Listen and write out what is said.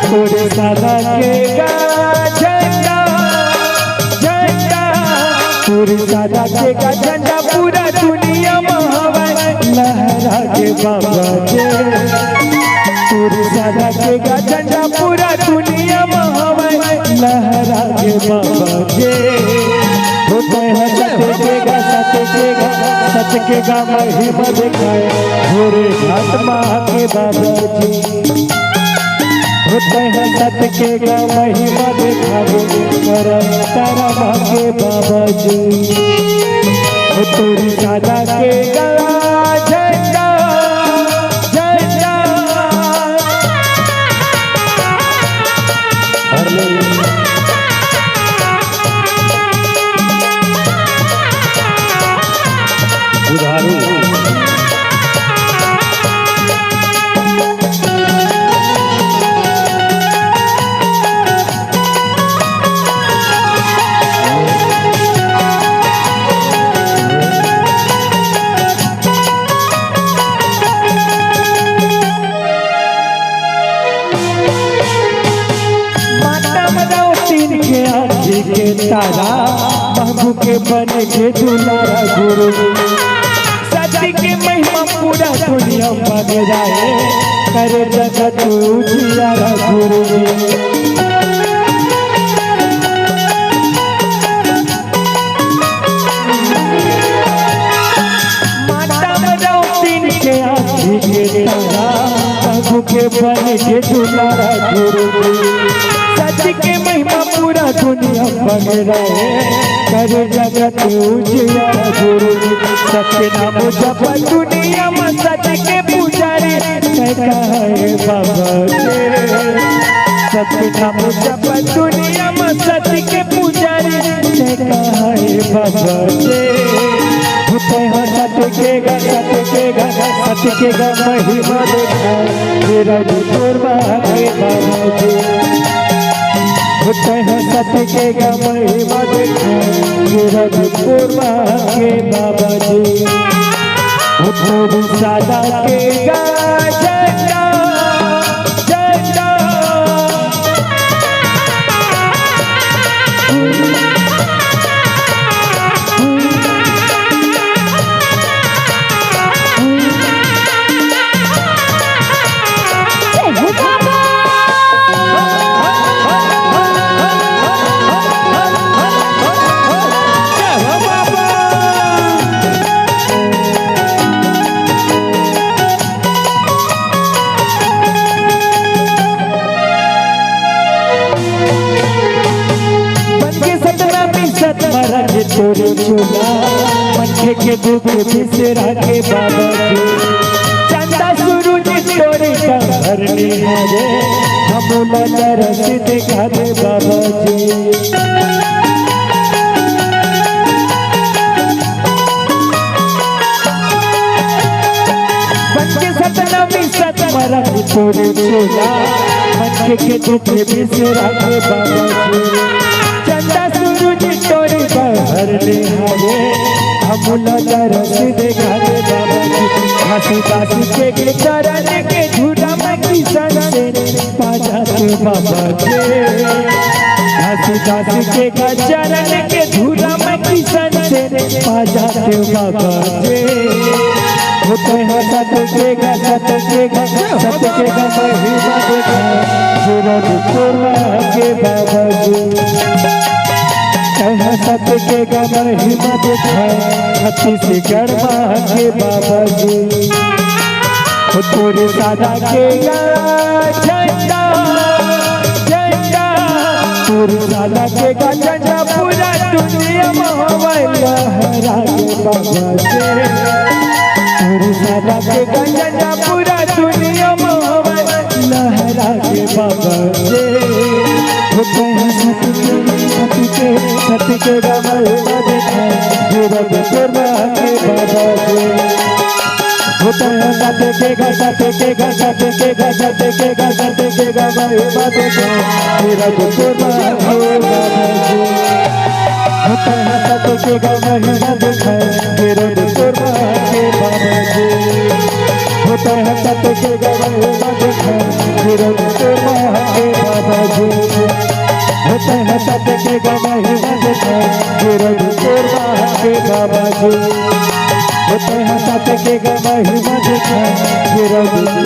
तोरे सादा के झंडा झंडा तोरे सादा के झंडा पूरा दुनिया में हवा लहरा के बाबा जे तोरे सादा के झंडा पूरा दुनिया में हवा लहरा के बाबा जे होते हैं सच के गा महिमा दिखाए भोरे घाट माँ के बाबा जी होते हैं सत्य के गा महिमा दिखावे करम तारा माँ के बाबा जी तोरी सादा के गा झंडा झंडा उधारू के तारा महबू के बन के दुलारा गुरु सच्ची के महिमा पूरा दुनिया मग जाए करे जगत उजियारा गुरु माता मदाओ तीन के आँखी के तारा महबू के बन के दुलारा गुरु सच्ची के महिमा पूरा दुनिया बन रहे करे जगत उजियारा गुरु सत्य नाम जप दुनिया में सच के पुजारी कहे बाबा जे सत्य नाम जप दुनिया में सच के पुजारी कहे बाबा जे होते हैं सत्य के गा महिमा देखा तेरा तोरवा है बाबा जी होते हैं सत्य के गा महिमा देखा पूर्वा के बाबा जी तोरी सादा के गा झंडा झंडा तोरे चूल्हा पंखे के दुख बिसरा के बाबा जी चंदा सूरज तोरे घर निहारे हमला तरस दिखा दे बाबा जी पंखे सतना मिसत मरक तोरे चूल्हा पंखे के दुख बिसरा के बाबा जी चंदा सूरज तोरे घर निहारे हमला तरस दिखा दे बाबा जी हंसी दासी के चरण के झूला में किसान से बाजा के बाबा जी हंसी दासी के चरण के झूला में किसान से बाजा के बाबा जी होते हैं सत्य के गा महिमा देखा पूर्वा के बाबा जी सत्य के गा महिमा देखा छत्तीसगढ़ माँ के बाबा जी तोरे सादा के गा झंडा झंडा तोरे सादा के गा झंडा पूरा दुनिया में हवा लहरा के बाबा जी तोरे सादा के गा झंडा पूरा दुनिया में हवा लहरा के बाबा जी होते हैं सत्य के गा महिमा देखा पूर्वा के बाबा जी होते हैं सत्य के गा महिमा देखा पूर्वा के बाबा जी होते हैं सत्य के गा महिमा देखा पूर्वा के बाबा जी होते हैं सत्य के गा महिमा देखा हके बाबा जी होते हैं सत्य के गवाही देखा गिरद कोरबा हके बाबा जी होते हैं सत्य के गवाही देखा गिरद